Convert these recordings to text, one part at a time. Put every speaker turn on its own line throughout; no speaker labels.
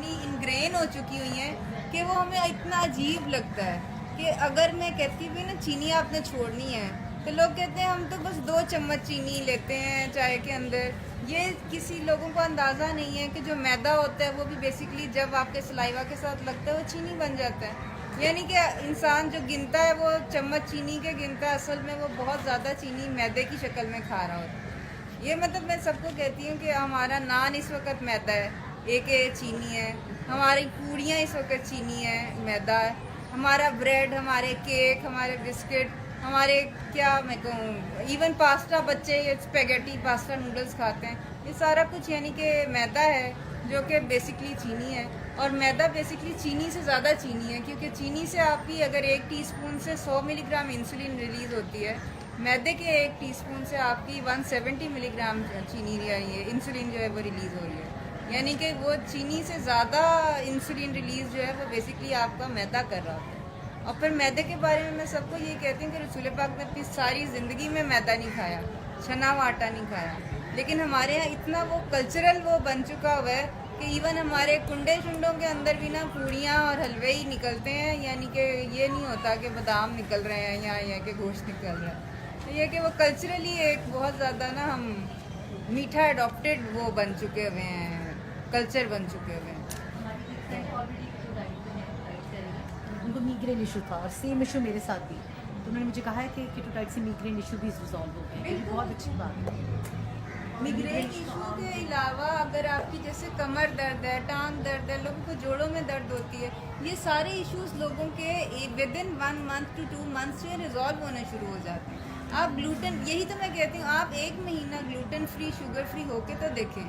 इतनी इनग्रेन हो चुकी हुई हैं कि वो हमें इतना अजीब लगता है कि अगर मैं कहती भी ना चीनी आपने छोड़नी है तो लोग कहते हैं हम तो बस 2 चम्मच चीनी लेते हैं चाय के अंदर। ये किसी लोगों को अंदाज़ा नहीं है कि जो मैदा होता है वो भी बेसिकली जब आपके सलाइवा के साथ लगता है वो चीनी बन जाता है। यानी कि इंसान जो गिनता है वो चम्मच चीनी के गिनता है, असल में वो बहुत ज़्यादा चीनी मैदे की शक्ल में खा रहा होता है। ये मतलब मैं सबको कहती हूँ कि हमारा नान इस वक्त मैदा है, एक चीनी है, हमारी पूड़ियाँ इस वक्त चीनी है, मैदा है, हमारा ब्रेड, हमारे केक, हमारे बिस्किट, हमारे क्या मैं कहूँ इवन पास्ता, बच्चे ये स्पेगेटी पास्ता नूडल्स खाते हैं, ये सारा कुछ यानी कि मैदा है जो कि बेसिकली चीनी है। और मैदा बेसिकली चीनी से ज़्यादा चीनी है क्योंकि चीनी से आपकी अगर 1 टीस्पून से 100 मिलीग्राम इंसुलिन रिलीज़ होती है, मैदे के 1 टीस्पून से आपकी 170 मिलीग्राम चीनी इंसुलिन जो है वो रिलीज़ हो रही है। यानी कि वो चीनी से ज़्यादा इंसुलिन रिलीज़ जो है वो बेसिकली आपका मैदा कर रहा होता है। और फिर मैदे के बारे में मैं सबको ये कहती हूँ कि रसूल पाक ने अपनी सारी ज़िंदगी में मैदा नहीं खाया, छना हुआ आटा नहीं खाया, लेकिन हमारे यहाँ इतना वो कल्चरल वो बन चुका हुआ है कि इवन हमारे कुंडे शुंडों के अंदर भी ना पूड़ियाँ और हलवे ही निकलते हैं। यानी कि ये नहीं होता कि बादाम निकल रहे हैं या कि गोश्त निकल रहा है। तो ये कि वो कल्चरली एक बहुत ज़्यादा ना हम मीठा अडॉप्टेड वो बन चुके हुए हैं, कल्चर बन चुके हुए हैं।
उनको मीग्रेन इशू था और सेम इशू मेरे साथ भी, तो उन्होंने मुझे कहा है कि कीटो डाइट से मीग्रेन इशू भी रिजॉल्व हो गए। ये बहुत अच्छी बात है।
मिग्रेन इशू के अलावा अगर आपकी जैसे कमर दर्द है, टांग दर्द है, लोगों को जोड़ों में दर्द होती है, ये सारे इश्यूज लोगों के within 1 month to 2 months से रिजॉल्व होने शुरू हो जाते हैं। आप ग्लूटेन, यही तो मैं कहती हूँ, आप 1 महीना ग्लूटेन फ्री शुगर फ्री होके तो देखें,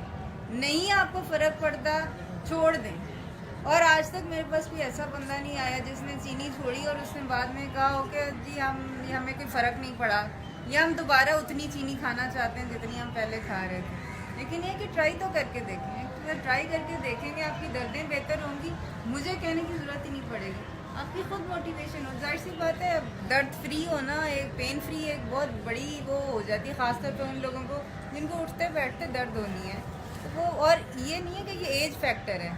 नहीं आपको फ़र्क पड़ता छोड़ दें। और आज तक मेरे पास कोई ऐसा बंदा नहीं आया जिसने चीनी छोड़ी और उसने बाद में कहा हो कि जी हमें कोई फ़र्क नहीं पड़ा या हम दोबारा उतनी चीनी खाना चाहते हैं जितनी हम पहले खा रहे थे। लेकिन ये कि ट्राई तो करके देखें, अगर ट्राई करके देखेंगे आपकी दर्दें बेहतर होंगी, मुझे कहने की ज़रूरत ही नहीं पड़ेगी, आपकी खुद मोटिवेशन हो। जाहिर सी बात है, दर्द फ्री होना, एक पेन फ्री एक बहुत बड़ी वो हो जाती है, ख़ासतौर पर उन लोगों को जिनको उठते बैठते दर्द होनी है तो वो। और ये नहीं है कि ये एज फैक्टर है,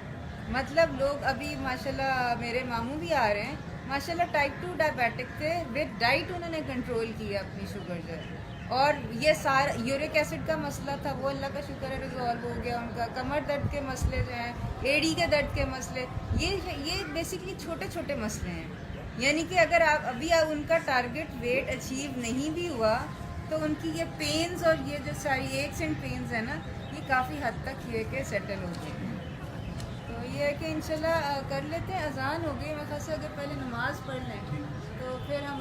मतलब लोग अभी माशाल्लाह मेरे मामू भी आ रहे हैं, माशाल्लाह टाइप 2 डायबिटिक थे, विद डाइट उन्होंने कंट्रोल किया अपनी शुगर जो है। और ये सारा यूरिक एसिड का मसला था वो अल्लाह का शुक्र है रिजॉल्व हो गया उनका। कमर दर्द के मसले जो हैं, एड़ी के दर्द के मसले, ये बेसिकली छोटे छोटे मसले हैं। यानी कि अगर आप उनका टारगेट वेट अचीव नहीं भी हुआ तो उनकी ये पेन्स और ये जो सारी एक्स एंड पेन्स है ना, ये काफ़ी हद तक ये के सेटल हो गए। तो ये है कि इंशाल्लाह कर लेते हैं। अजान हो गई, मैं ख़ास अगर पहले नमाज़ पढ़ लें तो फिर हम